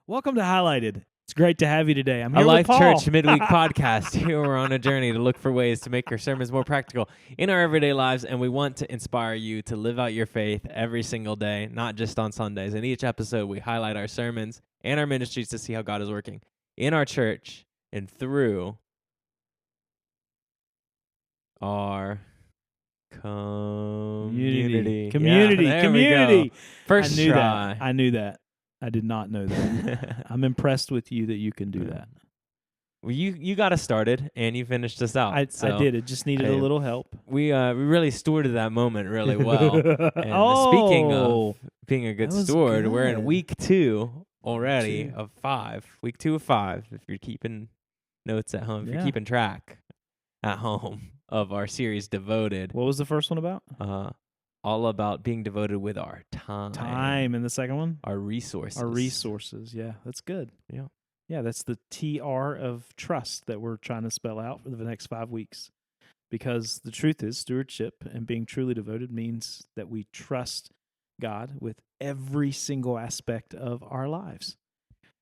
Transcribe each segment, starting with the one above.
Welcome to Highlighted. It's great to have you today. I'm A here Life with Paul. Church Midweek Podcast. Here we're on a journey to look for ways to make our sermons more practical in our everyday lives, and we want to inspire you to live out your faith every single day, not just on Sundays. In each episode, we highlight our sermons and our ministries to see how God is working in our church and through our community. Community. Yeah, there we go. First I knew try. that. I knew that. I did not know that. I'm impressed with you that you can do that. Well, you got us started, and you finished us out. I did. It just needed a little help. We really stewarded that moment really well. And speaking of being a good steward, we're in week 2 already of 5. Week 2 of 5, if you're keeping notes at home, if you're keeping track at home of our series, Devoted. What was the first one about? All about being devoted with our time. Time, and the second one? Our resources. Our resources, yeah. That's good. Yeah. Yeah, that's the TR of trust that we're trying to spell out for the next 5 weeks. Because the truth is, stewardship and being truly devoted means that we trust God with every single aspect of our lives.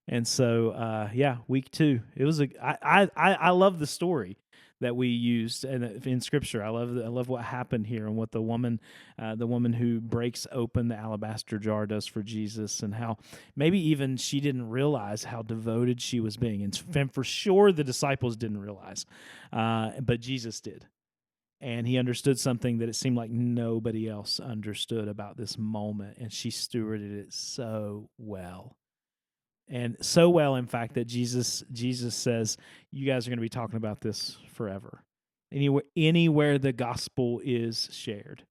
And so, week 2. It was I love the story that we used in Scripture. I love what happened here and what the woman who breaks open the alabaster jar does for Jesus, and how maybe even she didn't realize how devoted she was being, and for sure the disciples didn't realize, but Jesus did, and he understood something that it seemed like nobody else understood about this moment, and she stewarded it so well. And so well, in fact, that Jesus says, you guys are going to be talking about this forever. Anywhere the gospel is shared,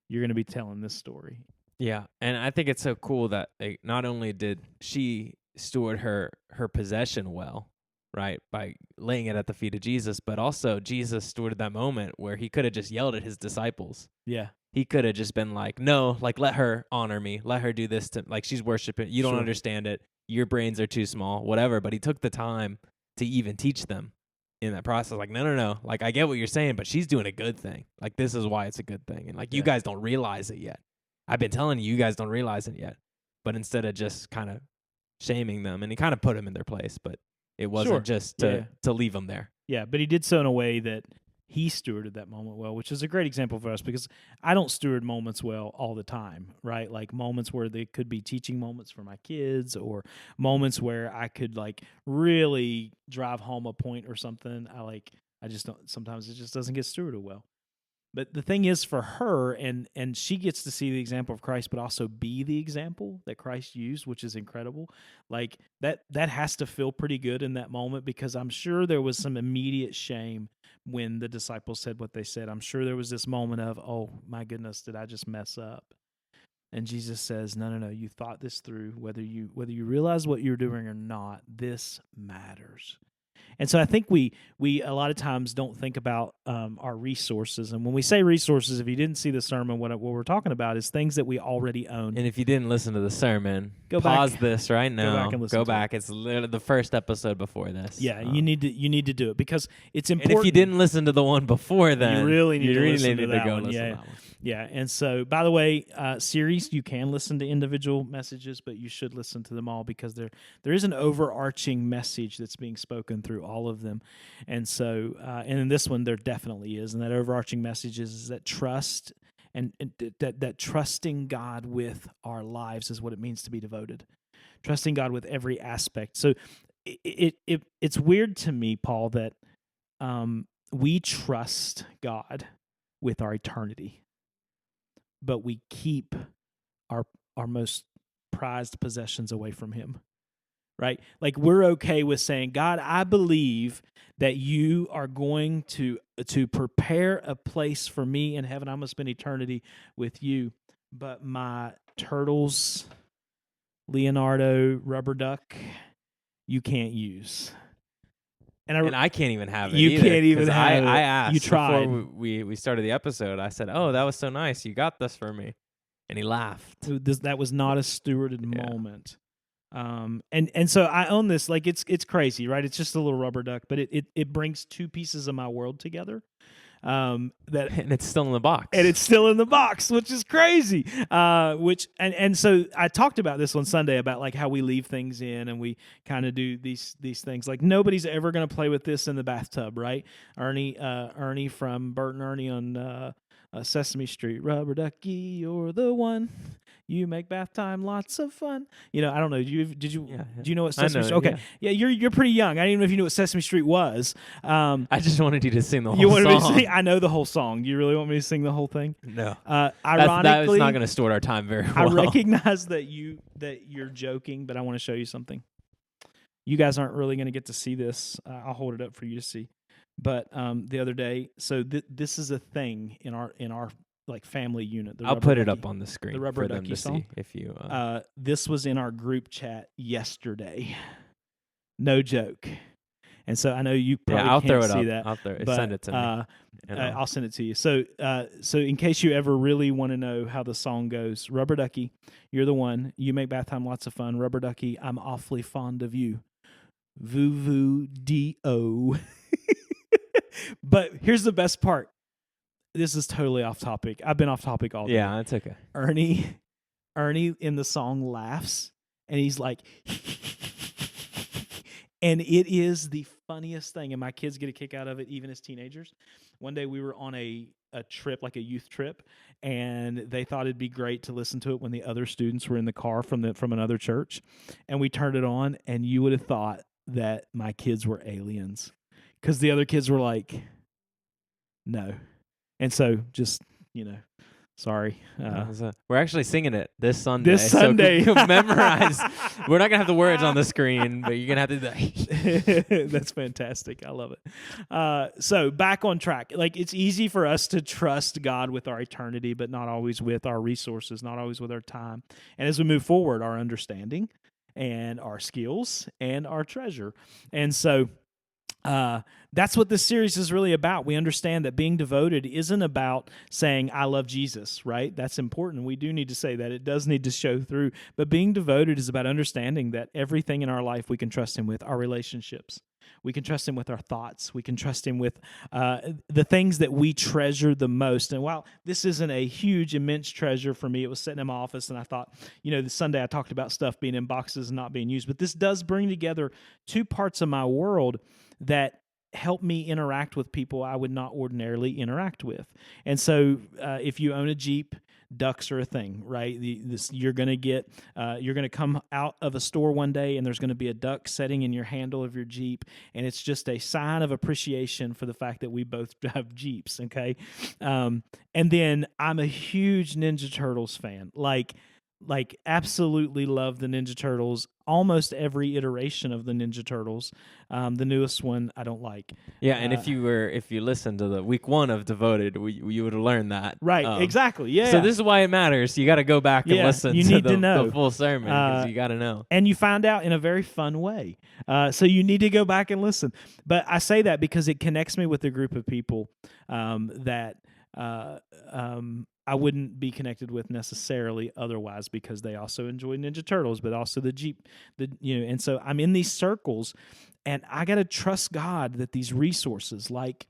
you're going to be telling this story. Yeah, and I think it's so cool that not only did she steward her possession well, right, by laying it at the feet of Jesus, but also Jesus stewarded that moment where he could have just yelled at his disciples. Yeah. He could have just been like, no, like, let her honor me. Let her do this like she's worshiping. You don't understand it. Your brains are too small, whatever. But he took the time to even teach them in that process. Like, no. Like, I get what you're saying, but she's doing a good thing. Like, this is why it's a good thing. And like, you guys don't realize it yet. I've been telling you guys don't realize it yet. But instead of just kind of shaming them, and he kind of put them in their place, but it wasn't just to leave them there. Yeah, but he did so in a way that he stewarded that moment well, which is a great example for us, because I don't steward moments well all the time, right? Like moments where they could be teaching moments for my kids, or moments where I could like really drive home a point or something. I just don't, sometimes it just doesn't get stewarded well. But the thing is, for her, and she gets to see the example of Christ, but also be the example that Christ used, which is incredible. Like that has to feel pretty good in that moment, because I'm sure there was some immediate shame when the disciples said what they said. I'm sure there was this moment of, oh my goodness, did I just mess up? And Jesus says, no, you thought this through, whether you realize what you're doing or not, this matters. And so I think we a lot of times don't think about our resources. And when we say resources, if you didn't see the sermon, what we're talking about is things that we already own. And if you didn't listen to the sermon, pause this right now. Go back and listen. Go back. It's literally the first episode before this. Yeah, you need to do it, because it's important. And if you didn't listen to the one before then, you really need to listen to to that one. Listen to that one. Yeah, and so, by the way, series, you can listen to individual messages, but you should listen to them all, because there is an overarching message that's being spoken through all of them. And so, and in this one, there definitely is. And that overarching message is that trust, and that trusting God with our lives is what it means to be devoted. Trusting God with every aspect. So it's weird to me, Paul, that we trust God with our eternity, but we keep our most prized possessions away from him, right? Like, we're okay with saying, God, I believe that you are going to prepare a place for me in heaven. I'm going to spend eternity with you, but my turtles, Leonardo, rubber duck, you can't use. And I can't even have it. You either, can't even have it. I asked you tried. before we started the episode. I said, "Oh, that was so nice. You got this for me," and he laughed. That was not a stewarded moment. And so I own this. Like, it's crazy, right? It's just a little rubber duck, but it brings two pieces of my world together. That And it's still in the box. and it's still in the box, which is crazy. And so I talked about this on Sunday about like how we leave things in and we kind of do these things. Like nobody's ever going to play with this in the bathtub, right? Ernie from Bert and Ernie on Sesame Street. Rubber ducky, you're the one. You make bath time lots of fun. I don't know. Do you know what Sesame Street? Okay, yeah, you're pretty young. I didn't even know if you knew what Sesame Street was. I just wanted you to sing the whole you wanted song. Me to sing? I know the whole song. Do you really want me to sing the whole thing? No. Ironically, that's not going to store our time very well. I recognize that you're joking, but I want to show you something. You guys aren't really going to get to see this. I'll hold it up for you to see. But the other day, so this is a thing in our like family unit. I'll put it up on the screen the Rubber for them Ducky to song. see if you. This was in our group chat yesterday. No joke. And so I know you probably I'll can't throw it see up. that. I'll throw it. But, send it to me. I'll send it to you. So in case you ever really want to know how the song goes, Rubber Ducky, you're the one. You make bath time lots of fun. Rubber Ducky, I'm awfully fond of you. Voo do. But here's the best part. This is totally off topic. I've been off topic all day. Yeah, that's okay. Ernie in the song laughs, and he's like, and it is the funniest thing. And my kids get a kick out of it, even as teenagers. One day we were on a trip, like a youth trip, and they thought it'd be great to listen to it when the other students were in the car from another church. And we turned it on, and you would have thought that my kids were aliens, because the other kids were like, no. And so just, sorry. We're actually singing it this Sunday. This Sunday. So memorize. We're not going to have the words on the screen, but you're going to have to do that. That's fantastic. I love it. So back on track. Like, it's easy for us to trust God with our eternity, but not always with our resources, not always with our time. And as we move forward, our understanding and our skills and our treasure. And so that's what this series is really about. We understand that being devoted isn't about saying, I love Jesus, right? That's important. We do need to say that. It does need to show through. But being devoted is about understanding that everything in our life we can trust Him with, our relationships. We can trust Him with our thoughts. We can trust Him with the things that we treasure the most. And while this isn't a huge, immense treasure for me, it was sitting in my office, and I thought, this Sunday I talked about stuff being in boxes and not being used. But this does bring together two parts of my world that help me interact with people I would not ordinarily interact with. And so if you own a Jeep, ducks are a thing, right? You're going to come out of a store one day and there's going to be a duck setting in your handle of your Jeep, and it's just a sign of appreciation for the fact that we both have Jeeps, okay? And then I'm a huge Ninja Turtles fan. Like absolutely love the Ninja Turtles. Almost every iteration of the Ninja Turtles. The newest one I don't like. Yeah, and if you listened to the week 1 of Devoted, you would have learned that. Right, exactly. Yeah. So this is why it matters. You got to go back and listen to the full sermon, because you got to know. And you find out in a very fun way. So you need to go back and listen. But I say that because it connects me with a group of people that I wouldn't be connected with necessarily otherwise, because they also enjoy Ninja Turtles, but also the Jeep, and so I'm in these circles, and I got to trust God that these resources, like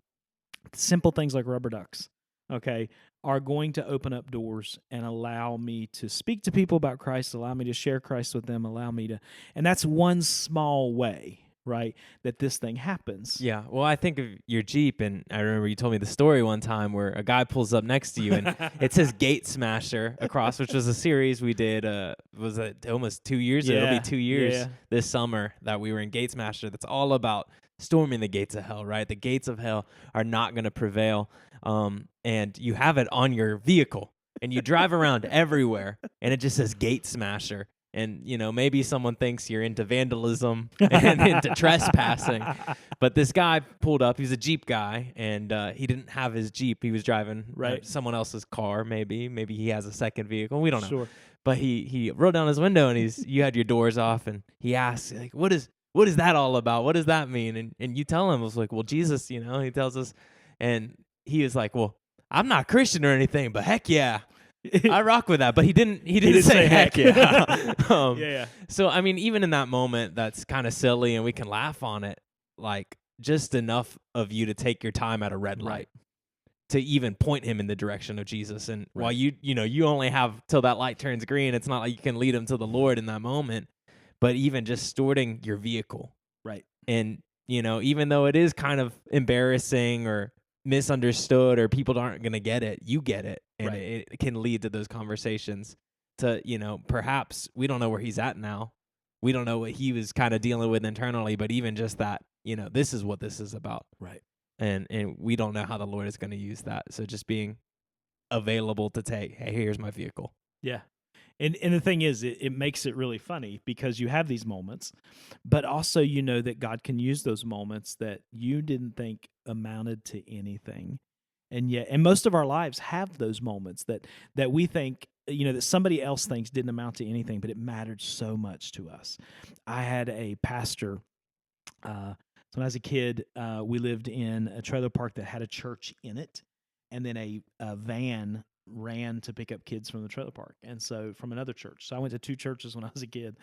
simple things like rubber ducks, okay, are going to open up doors and allow me to speak to people about Christ, allow me to share Christ with them, and that's one small way, right, that this thing happens. Yeah, well, I think of your Jeep, and I remember you told me the story one time where a guy pulls up next to you, and it says Gate Smasher across, which was a series we did, was it almost 2 years ago? It'll be 2 years this summer that we were in Gate Smasher. That's all about storming the gates of hell, right? The gates of hell are not going to prevail, and you have it on your vehicle, and you drive around everywhere, and it just says Gate Smasher. And, maybe someone thinks you're into vandalism and into trespassing. But this guy pulled up. He's a Jeep guy, and he didn't have his Jeep. He was driving someone else's car, maybe. Maybe he has a second vehicle. We don't know. Sure. But he rolled down his window, and you had your doors off, and he asked, like, what is that all about? What does that mean? And you tell him, it was like, well, Jesus, he tells us. And he was like, well, I'm not Christian or anything, but heck yeah. I rock with that, but he didn't say heck yeah. Yeah. So, I mean, even in that moment, that's kind of silly, and we can laugh on it, like just enough of you to take your time at a red light. to even point him in the direction of Jesus. And while Right. you only have till that light turns green, it's not like you can lead him to the Lord in that moment. But even just stewarding your vehicle, Right. and even though it is kind of embarrassing or misunderstood or people aren't going to get it, you get it, and Right. it can lead to those conversations. To perhaps we don't know where he's at now. We don't know what he was kind of dealing with internally, but even just that, this is what this is about. Right. And we don't know how the Lord is going to use that. So just being available to take, hey, here's my vehicle. Yeah. And the thing is, it makes it really funny because you have these moments, but also that God can use those moments that you didn't think amounted to anything. And most of our lives have those moments that we think, that somebody else thinks didn't amount to anything, but it mattered so much to us. I had a pastor, so when I was a kid, we lived in a trailer park that had a church in it, and then a van ran to pick up kids from the trailer park, and so from another church. So I went to two churches when I was a kid,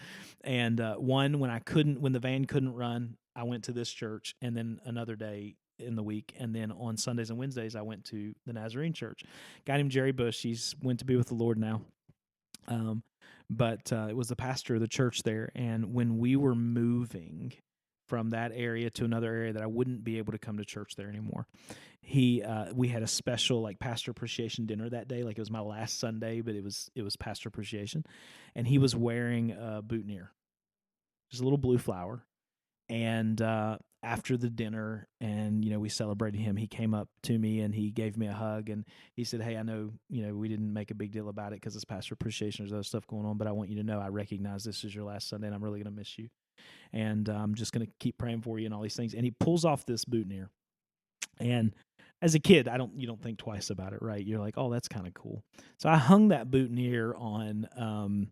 and one when the van couldn't run, I went to this church, and then another day in the week, and then on Sundays and Wednesdays I went to the Nazarene church. A guy named Jerry Bush, he's went to be with the Lord now. But it was the pastor of the church there, and when we were moving from that area to another area that I wouldn't be able to come to church there anymore, we had a special like pastor appreciation dinner that day. Like it was my last Sunday, but it was pastor appreciation, and he was wearing a boutonniere, just a little blue flower. And after the dinner, and we celebrated him, he came up to me and he gave me a hug, and he said, "Hey, I know we didn't make a big deal about it because it's pastor appreciation, there's other stuff going on, but I want you to know I recognize this is your last Sunday, and I'm really going to miss you, and I'm just going to keep praying for you and all these things." And he pulls off this boutonniere, and as a kid, you don't think twice about it, right? You're like, "Oh, that's kind of cool." So I hung that boutonniere on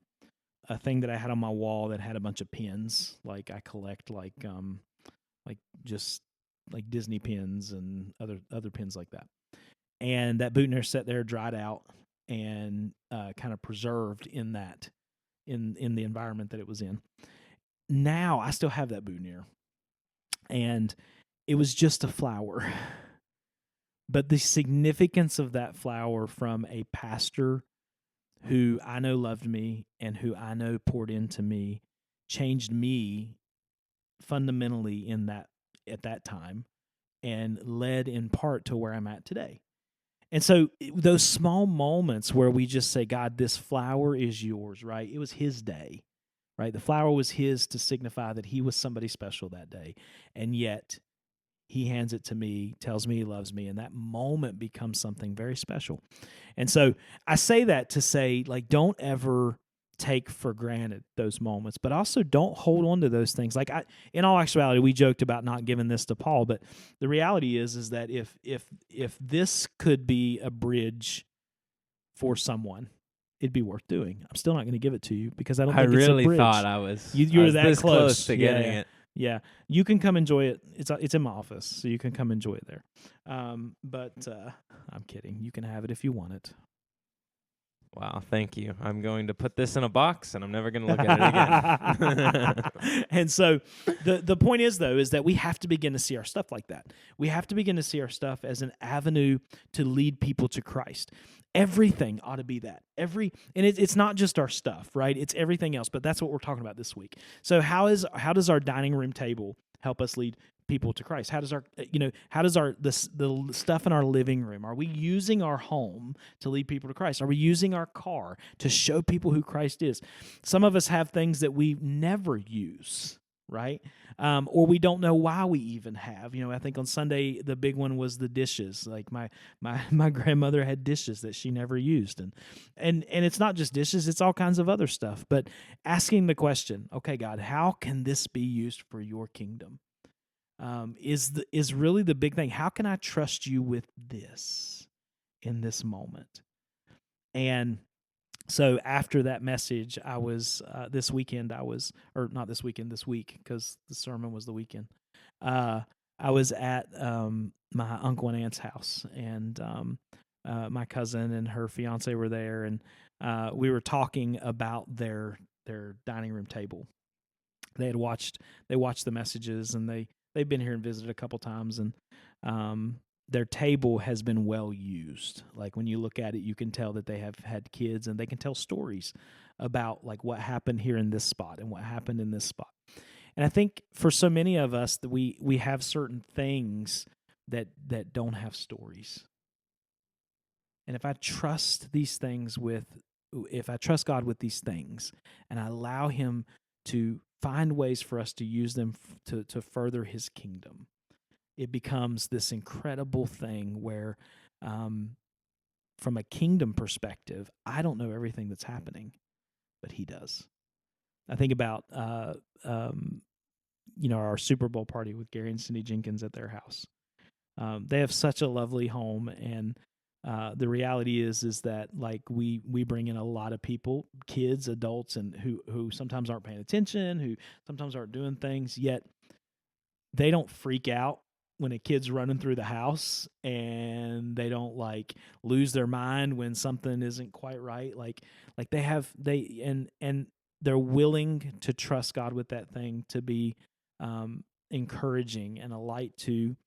a thing that I had on my wall that had a bunch of pins. Like I collect like just like Disney pins and other pins like that. And that boutonniere sat there, dried out, and kind of preserved in that in the environment that it was in. Now I still have that boutonniere, and it was just a flower. But the significance of that flower from a pastor who I know loved me and who I know poured into me changed me fundamentally at that time, and led in part to where I'm at today. And so those small moments where we just say, "God, this flower is yours," right? It was his day, right? The flower was his to signify that he was somebody special that day. And yet he hands it to me, tells me he loves me, and that moment becomes something very special. And so I say that to say, like, don't ever take for granted those moments, but also don't hold on to those things. Like in all actuality, we joked about not giving this to Paul, but the reality is that if this could be a bridge for someone, it'd be worth doing. I'm still not going to give it to you because I don't think it's a bridge. I really thought I was that this close to getting it. Yeah, you can come enjoy it. It's in my office, so you can come enjoy it there. But I'm kidding. You can have it if you want it. Wow, thank you. I'm going to put this in a box, and I'm never going to look at it again. And so the point is, though, is that we have to begin to see our stuff like that. We have to begin to see our stuff as an avenue to lead people to Christ. Everything ought to be that. And it's not just our stuff, right? It's everything else, but that's what we're talking about this week. So how does our dining room table help us lead people to Christ? How does the stuff in our living room, are we using our home to lead people to Christ? Are we using our car to show people who Christ is? Some of us have things that we never use, right? Or we don't know why we even have. I think on Sunday the big one was the dishes. Like my grandmother had dishes that she never used, and it's not just dishes; it's all kinds of other stuff. But asking the question, okay, God, how can this be used for your kingdom? Is really the big thing. How can I trust you with this in this moment? And so after that message, I was this week, because the sermon was the weekend. I was at my uncle and aunt's house, and my cousin and her fiance were there, and we were talking about their dining room table. They watched the messages, and they've been here and visited a couple times, and their table has been well used. Like when you look at it, you can tell that they have had kids, and they can tell stories about like what happened here in this spot and what happened in this spot. And I think for so many of us that we have certain things that don't have stories. And if I trust God with these things, and I allow Him to find ways for us to use them to further His kingdom, it becomes this incredible thing where, from a kingdom perspective, I don't know everything that's happening, but He does. I think about our Super Bowl party with Gary and Cindy Jenkins at their house. They have such a lovely home, and the reality is that like we bring in a lot of people, kids, adults, and who sometimes aren't paying attention, who sometimes aren't doing things, yet they don't freak out when a kid's running through the house, and they don't like lose their mind when something isn't quite right. Like they're willing to trust God with that thing to be encouraging and a light to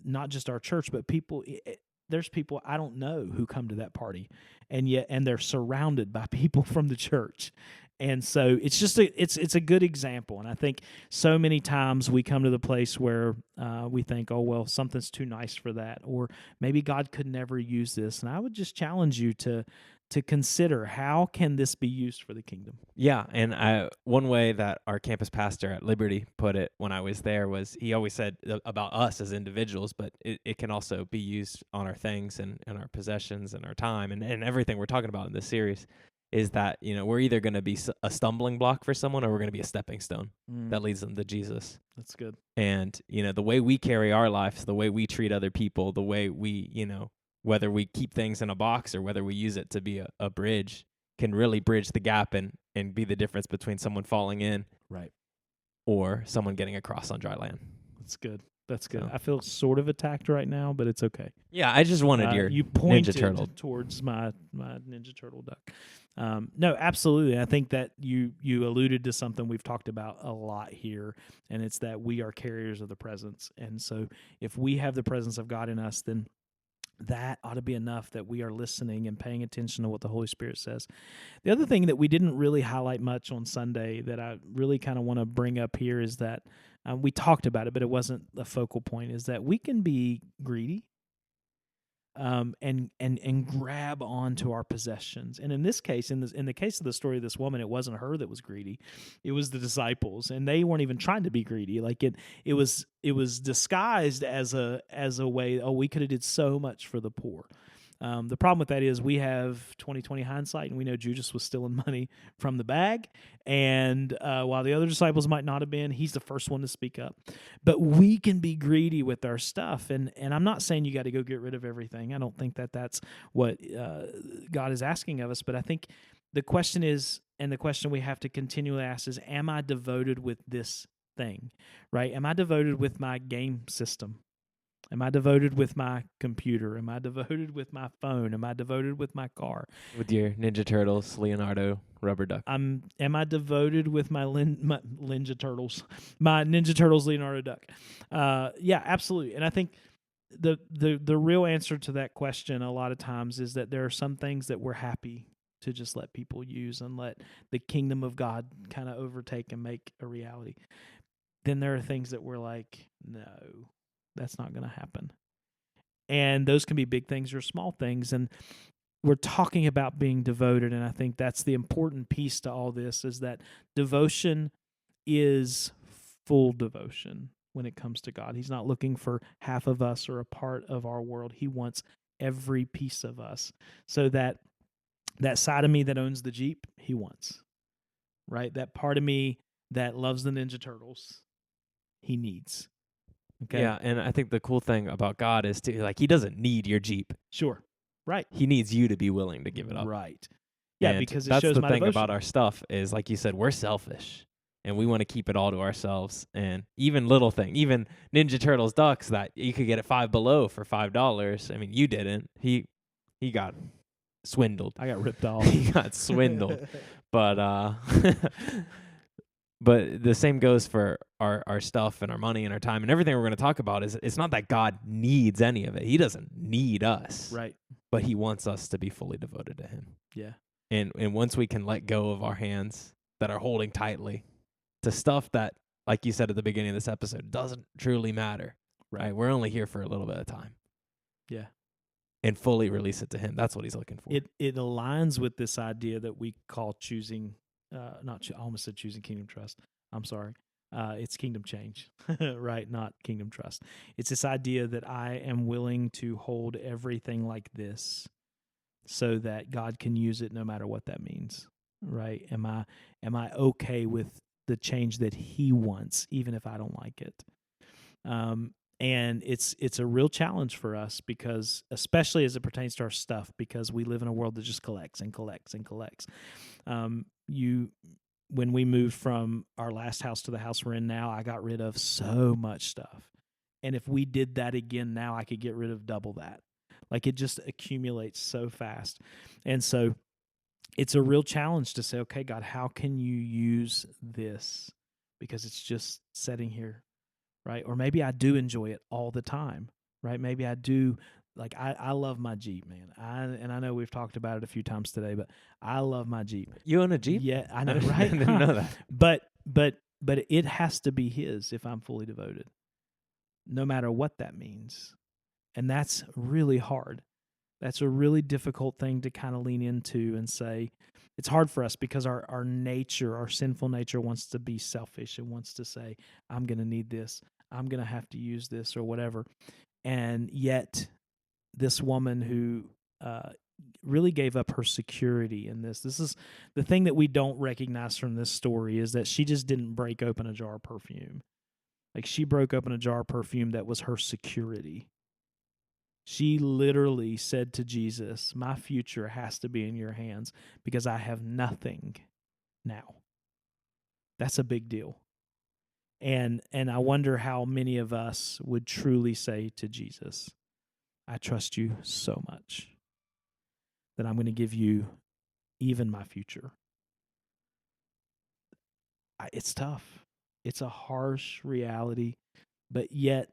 not just our church, but people. There's people I don't know who come to that party, and they're surrounded by people from the church. And so it's just it's a good example. And I think so many times we come to the place where we think, oh, well, something's too nice for that, or maybe God could never use this. And I would just challenge you to consider, how can this be used for the kingdom? Yeah, and one way that our campus pastor at Liberty put it when I was there was, he always said about us as individuals, but it can also be used on our things and our possessions and our time and everything we're talking about in this series, is that, we're either going to be a stumbling block for someone, or we're going to be a stepping stone that leads them to Jesus. That's good. And, the way we carry our lives, the way we treat other people, the way we, whether we keep things in a box or whether we use it to be a bridge, can really bridge the gap and be the difference between someone falling in, right, or someone getting across on dry land. That's good. That's good. So, I feel sort of attacked right now, but it's okay. Yeah, I just wanted you pointed Ninja Turtle towards my Ninja Turtle duck. No, absolutely. I think that you alluded to something we've talked about a lot here, and it's that we are carriers of the presence. And so if we have the presence of God in us, then that ought to be enough that we are listening and paying attention to what the Holy Spirit says. The other thing that we didn't really highlight much on Sunday that I really kind of want to bring up here is that we talked about it, but it wasn't a focal point, is that we can be greedy and grab onto our possessions. And in this case, in the case of the story of this woman, it wasn't her that was greedy. It was the disciples, and they weren't even trying to be greedy. Like it was disguised as a way, we could have did so much for the poor. The problem with that is we have 20/20 hindsight, and we know Judas was stealing money from the bag. And while the other disciples might not have been, he's the first one to speak up. But we can be greedy with our stuff. And I'm not saying you got to go get rid of everything. I don't think that that's what God is asking of us. But I think the question is, and the question we have to continually ask is, am I devoted with this thing, right? Am I devoted with my game system? Am I devoted with my computer? Am I devoted with my phone? Am I devoted with my car? With your Ninja Turtles, Leonardo rubber duck. Am I devoted with my Ninja Turtles? My Ninja Turtles Leonardo duck. Yeah, absolutely. And I think the real answer to that question a lot of times is that there are some things that we're happy to just let people use and let the kingdom of God kind of overtake and make a reality. Then there are things that we're like, no, that's not going to happen. And those can be big things or small things. And we're talking about being devoted, and I think that's the important piece to all this, is that devotion is full devotion when it comes to God. He's not looking for half of us or a part of our world. He wants every piece of us. So that side of me that owns the Jeep, he wants, right? That part of me that loves the Ninja Turtles, he needs. Okay. Yeah, and I think the cool thing about God is he doesn't need your Jeep. Sure. Right. He needs you to be willing to give it up. Right. Yeah, and because it that's shows the my thing devotion. about our stuff is, like you said, we're selfish, and we want to keep it all to ourselves. And even little thing, even Ninja Turtles ducks that you could get at Five Below for $5. I mean, you didn't. He got swindled. I got ripped off. He got swindled. But But the same goes for our stuff and our money and our time and everything we're going to talk about. Is it's not that God needs any of it. He doesn't need us. Right. But he wants us to be fully devoted to him. Yeah. And once we can let go of our hands that are holding tightly to stuff that, like you said at the beginning of this episode, doesn't truly matter. Right? We're only here for a little bit of time. Yeah. And fully release it to him. That's what he's looking for. It aligns with this idea that we call choosing, I almost said choosing kingdom trust. I'm sorry. It's kingdom change, right? Not kingdom trust. It's this idea that I am willing to hold everything like this so that God can use it no matter what that means, right? Am I okay with the change that he wants, even if I don't like it? And it's a real challenge for us because, especially as it pertains to our stuff, because we live in a world that just collects and collects and collects. When we moved from our last house to the house we're in now, I got rid of so much stuff. And if we did that again now, I could get rid of double that. Like, it just accumulates so fast. And so it's a real challenge to say, okay, God, how can you use this? Because it's just sitting here, right? Or maybe I do enjoy it all the time, right? Maybe I do. Like, I love my Jeep, man. And I know we've talked about it a few times today, but I love my Jeep. You own a Jeep? Yeah, I know, right? I didn't know that. But it has to be his if I'm fully devoted, no matter what that means. And that's really hard. That's a really difficult thing to kind of lean into and say. It's hard for us because our nature, our sinful nature, wants to be selfish and wants to say, I'm going to need this. I'm going to have to use this or whatever. And yet this woman who really gave up her security in this. This is the thing that we don't recognize from this story, is that she just didn't break open a jar of perfume. Like, she broke open a jar of perfume that was her security. She literally said to Jesus, my future has to be in your hands because I have nothing now. That's a big deal. And I wonder how many of us would truly say to Jesus, I trust you so much that I'm going to give you even my future. It's tough. It's a harsh reality, but yet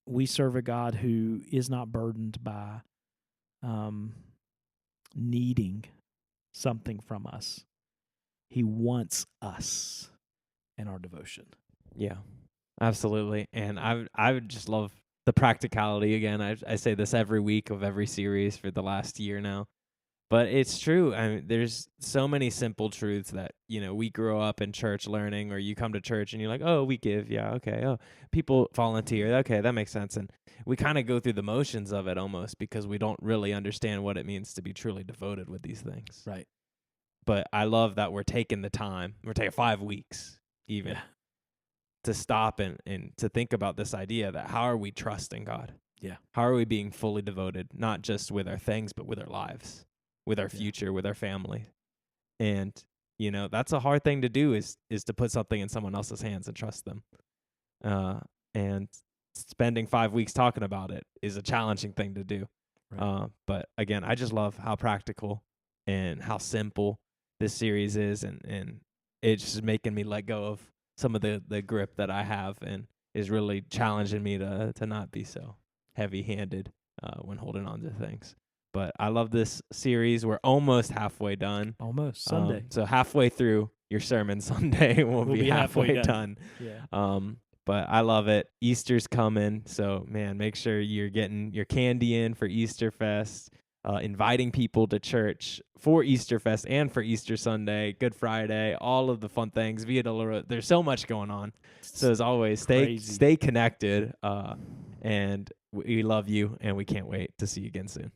we serve a God who is not burdened by needing something from us. He wants us and our devotion. Yeah, absolutely. And I would just love the practicality. Again, I say this every week of every series for the last year now. But it's true. I mean, there's so many simple truths that, we grow up in church learning, or you come to church and you're like, oh, we give. Yeah, okay. Oh, people volunteer. Okay, that makes sense. And we kind of go through the motions of it almost because we don't really understand what it means to be truly devoted with these things. Right. But I love that we're taking the time. We're taking 5 weeks even to stop and to think about this idea that how are we trusting God? Yeah. How are we being fully devoted, not just with our things, but with our lives, with our future, with our family? And, that's a hard thing to do is to put something in someone else's hands and trust them. And spending 5 weeks talking about it is a challenging thing to do. Right. But again, I just love how practical and how simple this series is. And it's just making me let go of some of the grip that I have, and is really challenging me to not be so heavy-handed when holding on to things. But I love this series. We're almost halfway done. Almost Sunday. So halfway through your sermon Sunday, we'll be halfway done. Yeah. But I love it. Easter's coming, so man, make sure you're getting your candy in for Easter Fest. Inviting people to church for Easter Fest and for Easter Sunday, Good Friday, all of the fun things. Via Dolorosa. There's so much going on. So as always, stay connected. And we love you, and we can't wait to see you again soon.